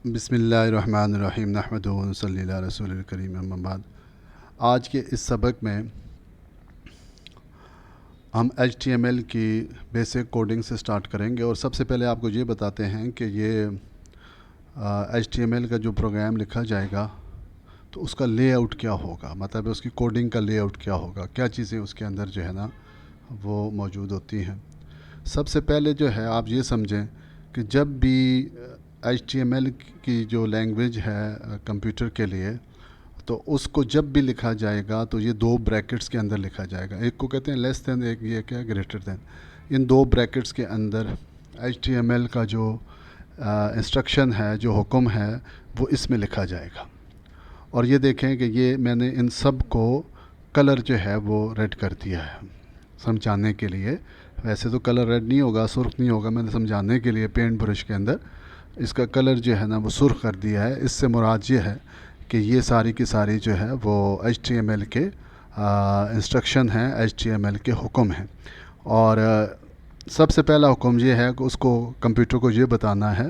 بسم اللہ الرحمن الرحیم نحمدہ و نصلی علی رسول الکریم اما بعد۔ آج کے اس سبق میں ہم HTML کی بیسک کوڈنگ سے سٹارٹ کریں گے، اور سب سے پہلے آپ کو یہ بتاتے ہیں کہ یہ HTML کا جو پروگرام لکھا جائے گا تو اس کا لے آؤٹ کیا ہوگا، مطلب اس کی کوڈنگ کا لے آؤٹ کیا ہوگا، کیا چیزیں اس کے اندر جو ہے نا وہ موجود ہوتی ہیں۔ سب سے پہلے جو ہے آپ یہ سمجھیں کہ جب بھی HTML کی جو لینگویج ہے کمپیوٹر کے لیے، تو اس کو جب بھی لکھا جائے گا تو یہ دو بریکٹس کے اندر لکھا جائے گا، ایک کو کہتے ہیں لیس دین، ایک یہ کیا گریٹر دین۔ ان دو بریکٹس کے اندر HTML کا جو انسٹرکشن ہے، جو حکم ہے، وہ اس میں لکھا جائے گا۔ اور یہ دیکھیں کہ یہ میں نے ان سب کو کلر جو ہے وہ ریڈ کر دیا ہے سمجھانے کے لیے۔ ویسے تو کلر ریڈ نہیں ہوگا، سرخ نہیں ہوگا، میں نے سمجھانے کے لیے پینٹ برش کے اندر اس کا کلر جو ہے نا وہ سرخ کر دیا ہے۔ اس سے مراد یہ ہے کہ یہ ساری کی ساری جو ہے وہ HTML کے انسٹرکشن ہیں، HTML کے حکم ہیں۔ اور سب سے پہلا حکم یہ ہے کہ اس کو کمپیوٹر کو یہ بتانا ہے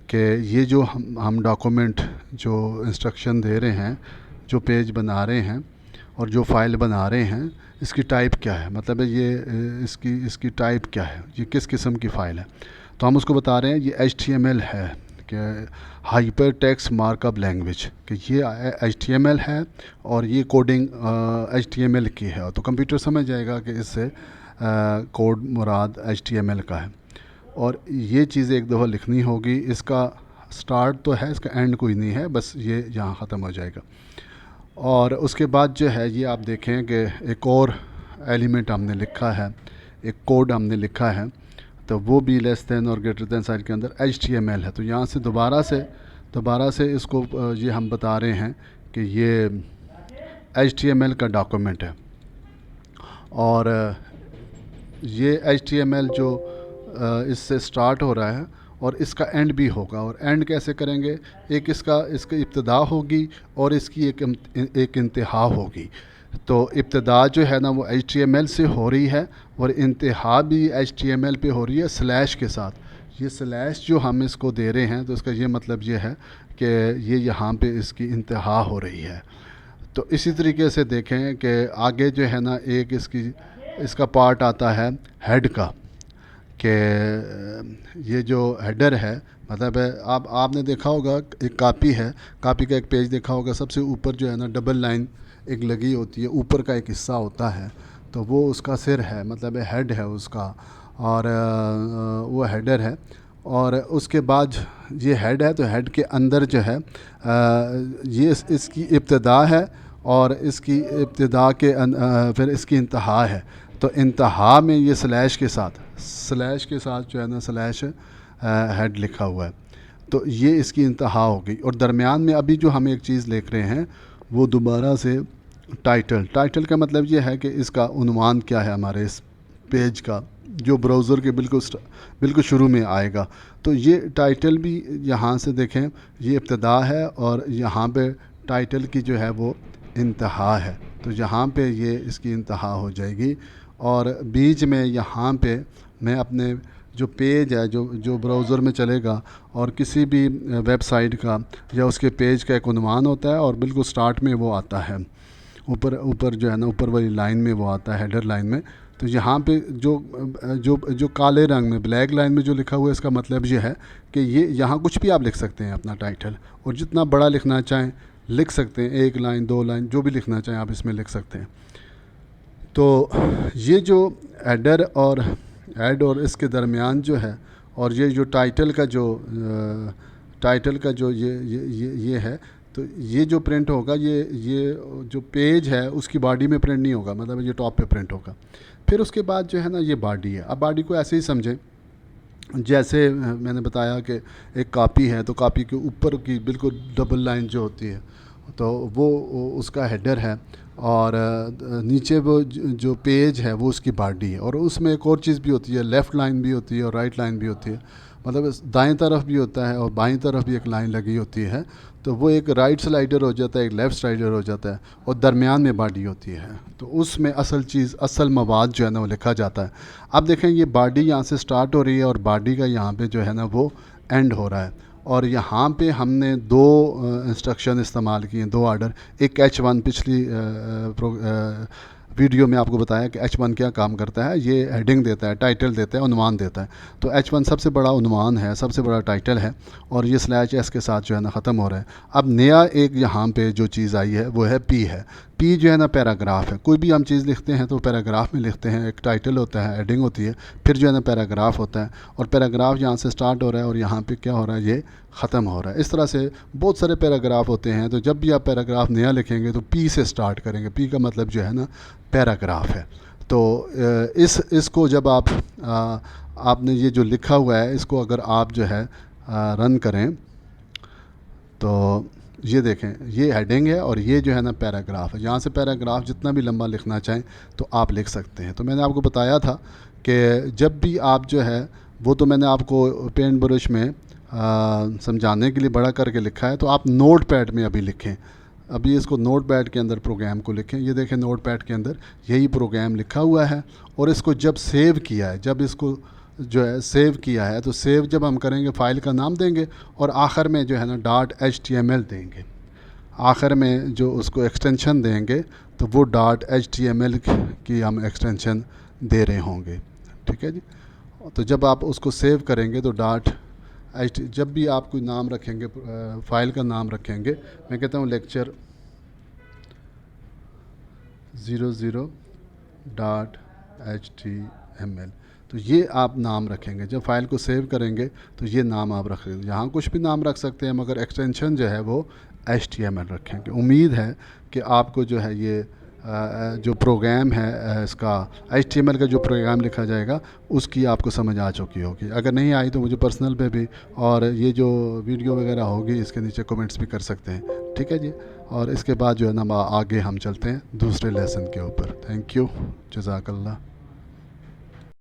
کہ یہ جو ہم ڈاکومنٹ جو انسٹرکشن دے رہے ہیں، جو پیج بنا رہے ہیں اور جو فائل بنا رہے ہیں، اس کی ٹائپ کیا ہے، مطلب یہ اس کی ٹائپ کیا ہے، یہ کس قسم کی فائل ہے۔ تو ہم اس کو بتا رہے ہیں یہ HTML ہے، کہ hyper text mark up language, کہ یہ HTML ہے اور یہ کوڈنگ HTML کی ہے، تو کمپیوٹر سمجھ جائے گا کہ اس سے کوڈ مراد HTML کا ہے۔ اور یہ چیزیں ایک دفعہ لکھنی ہوگی، اس کا سٹارٹ تو ہے، اس کا اینڈ کوئی نہیں ہے، بس یہ یہاں ختم ہو جائے گا۔ اور اس کے بعد جو ہے یہ آپ دیکھیں کہ ایک اور ایلیمنٹ ہم نے لکھا ہے، ایک کوڈ ہم نے لکھا ہے، تو وہ بھی لیس دین اور گریٹر دین سائن کے اندر HTML ہے۔ تو یہاں سے دوبارہ سے اس کو یہ ہم بتا رہے ہیں کہ یہ HTML کا ڈاکومنٹ ہے، اور یہ HTML جو اس سے سٹارٹ ہو رہا ہے اور اس کا اینڈ بھی ہوگا۔ اور اینڈ کیسے کریں گے، ایک اس کی ابتدا ہوگی اور اس کی ایک انتہا ہوگی۔ تو ابتدا جو ہے نا وہ HTML سے ہو رہی ہے اور انتہا بھی HTML پہ ہو رہی ہے سلیش کے ساتھ۔ یہ سلیش جو ہم اس کو دے رہے ہیں تو اس کا یہ مطلب یہ ہے کہ یہ یہاں پہ اس کی انتہا ہو رہی ہے۔ تو اسی طریقے سے دیکھیں کہ آگے جو ہے نا ایک اس کا پارٹ آتا ہے ہیڈ کا، کہ یہ جو ہیڈر ہے، مطلب آپ نے دیکھا ہوگا ایک کاپی ہے، کاپی کا ایک پیج دیکھا ہوگا، سب سے اوپر جو ہے نا ڈبل لائن ایک لگی ہوتی ہے، اوپر کا ایک حصہ ہوتا ہے، تو وہ اس کا سر ہے، مطلب ہیڈ ہے اس کا، اور وہ ہیڈر ہے۔ اور اس کے بعد یہ ہیڈ ہے، تو ہیڈ کے اندر جو ہے یہ اس کی ابتدا ہے، اور اس کی ابتدا کے پھر اس کی انتہا ہے۔ تو انتہا میں یہ سلیش کے ساتھ جو ہے نا سلیش ہیڈ لکھا ہوا ہے، تو یہ اس کی انتہا ہو گئی۔ اور درمیان میں ابھی جو ہم ایک چیز لکھ رہے ہیں وہ دوبارہ سے ٹائٹل کا مطلب یہ ہے کہ اس کا عنوان کیا ہے ہمارے اس پیج کا، جو براؤزر کے بالکل شروع میں آئے گا۔ تو یہ ٹائٹل بھی یہاں سے دیکھیں، یہ ابتدا ہے اور یہاں پہ ٹائٹل کی جو ہے وہ انتہا ہے، تو یہاں پہ یہ اس کی انتہا ہو جائے گی۔ اور بیچ میں یہاں پہ میں اپنے جو پیج ہے، جو براؤزر میں چلے گا، اور کسی بھی ویب سائٹ کا یا اس کے پیج کا ایک عنوان ہوتا ہے، اور بالکل سٹارٹ میں وہ آتا ہے، اوپر جو ہے نا اوپر والی لائن میں وہ آتا ہے، ہیڈر لائن میں۔ تو یہاں پہ جو کالے رنگ میں بلیک لائن میں جو لکھا ہوا ہے، اس کا مطلب یہ ہے کہ یہ یہاں کچھ بھی آپ لکھ سکتے ہیں اپنا ٹائٹل، اور جتنا بڑا لکھنا چاہیں لکھ سکتے ہیں، 1 لائن 2 لائن جو بھی لکھنا چاہیں آپ اس میں لکھ سکتے ہیں۔ تو یہ جو ایڈر اور اس کے درمیان جو ہے، اور یہ جو ٹائٹل کا جو یہ ہے، تو یہ جو پرنٹ ہوگا، یہ جو پیج ہے اس کی باڈی میں پرنٹ نہیں ہوگا، مطلب یہ ٹاپ پہ پرنٹ ہوگا۔ پھر اس کے بعد جو ہے نا یہ باڈی ہے۔ اب باڈی کو ایسے ہی سمجھیں جیسے میں نے بتایا کہ ایک کاپی ہے، تو کاپی کے اوپر کی بالکل ڈبل لائن جو ہوتی ہے تو وہ اس کا ہیڈر ہے، اور نیچے وہ جو پیج ہے وہ اس کی باڈی ہے۔ اور اس میں ایک اور چیز بھی ہوتی ہے، لیفٹ لائن بھی ہوتی ہے اور رائٹ لائن بھی ہوتی ہے، مطلب دائیں طرف بھی ہوتا ہے اور بائیں طرف بھی ایک لائن لگی ہوتی ہے، تو وہ ایک رائٹ سلائڈر ہو جاتا ہے، ایک لیفٹ سلائڈر ہو جاتا ہے، اور درمیان میں باڈی ہوتی ہے۔ تو اس میں اصل مواد جو ہے نا وہ لکھا جاتا ہے۔ اب دیکھیں یہ باڈی یہاں سے سٹارٹ ہو رہی ہے اور باڈی کا یہاں پہ جو ہے نا وہ اینڈ ہو رہا ہے، اور یہاں پہ ہم نے دو انسٹرکشن استعمال کیے ہیں، دو آرڈر. ایک H1 پچھلی ویڈیو میں آپ کو بتایا کہ H1 کیا کام کرتا ہے. یہ ہیڈنگ دیتا ہے، ٹائٹل دیتا ہے، عنوان دیتا ہے. تو H1 سب سے بڑا عنوان ہے، سب سے بڑا ٹائٹل ہے، اور یہ /s کے ساتھ جو ہے نا ختم ہو رہا ہے. اب نیا ایک یہاں پہ جو چیز آئی ہے وہ ہے P ہے. P جو ہے نا پیراگراف ہے. کوئی بھی ہم چیز لکھتے ہیں تو پیراگراف میں لکھتے ہیں. ایک ٹائٹل ہوتا ہے، ہیڈنگ ہوتی ہے، پھر جو ہے نا پیراگراف ہوتا ہے، اور پیراگراف یہاں سے سٹارٹ ہو رہا ہے اور یہاں پہ کیا ہو رہا ہے، یہ ختم ہو رہا ہے. اس طرح سے بہت سارے پیراگراف ہوتے ہیں. تو جب بھی آپ پیراگراف نیا لکھیں گے تو P سے سٹارٹ کریں گے. P کا مطلب جو ہے نا پیراگراف ہے. تو اس کو جب آپ نے یہ جو لکھا ہوا ہے اس کو اگر آپ جو ہے رن کریں تو یہ دیکھیں، یہ ہیڈنگ ہے اور یہ جو ہے نا پیراگراف ہے. یہاں سے پیراگراف جتنا بھی لمبا لکھنا چاہیں تو آپ لکھ سکتے ہیں. تو میں نے آپ کو بتایا تھا کہ جب بھی آپ جو ہے، وہ تو میں نے آپ کو پینٹ برش میں سمجھانے کے لیے بڑا کر کے لکھا ہے، تو آپ نوٹ پیڈ میں ابھی لکھیں. ابھی اس کو نوٹ پیڈ کے اندر پروگرام کو لکھیں. یہ دیکھیں نوٹ پیڈ کے اندر یہی پروگرام لکھا ہوا ہے. اور اس کو جب سیو کیا ہے، جب اس کو جو ہے سیو کیا ہے، تو سیو جب ہم کریں گے فائل کا نام دیں گے اور آخر میں جو ہے نا .html دیں گے. آخر میں جو اس کو ایکسٹینشن دیں گے تو وہ .html کی ہم ایکسٹینشن دے رہے ہوں گے. ٹھیک ہے جی. تو جب آپ اس کو سیو کریں گے تو جب بھی آپ کوئی نام رکھیں گے، فائل کا نام رکھیں گے، میں کہتا ہوں لیکچر 00.html، تو یہ آپ نام رکھیں گے. جب فائل کو سیو کریں گے تو یہ نام آپ رکھیں گے. یہاں کچھ بھی نام رکھ سکتے ہیں مگر ایکسٹینشن جو ہے وہ HTML رکھیں گے. امید ہے کہ آپ کو جو ہے یہ جو پروگرام ہے اس کا HTML کا جو پروگرام لکھا جائے گا اس کی آپ کو سمجھ آ چکی ہوگی. اگر نہیں آئی تو مجھے پرسنل پہ بھی، اور یہ جو ویڈیو وغیرہ ہوگی اس کے نیچے کمنٹس بھی کر سکتے ہیں. ٹھیک ہے جی. اور اس کے بعد جو ہے نا آگے ہم چلتے ہیں دوسرے لیسن کے اوپر. تھینک یو، جزاک اللہ.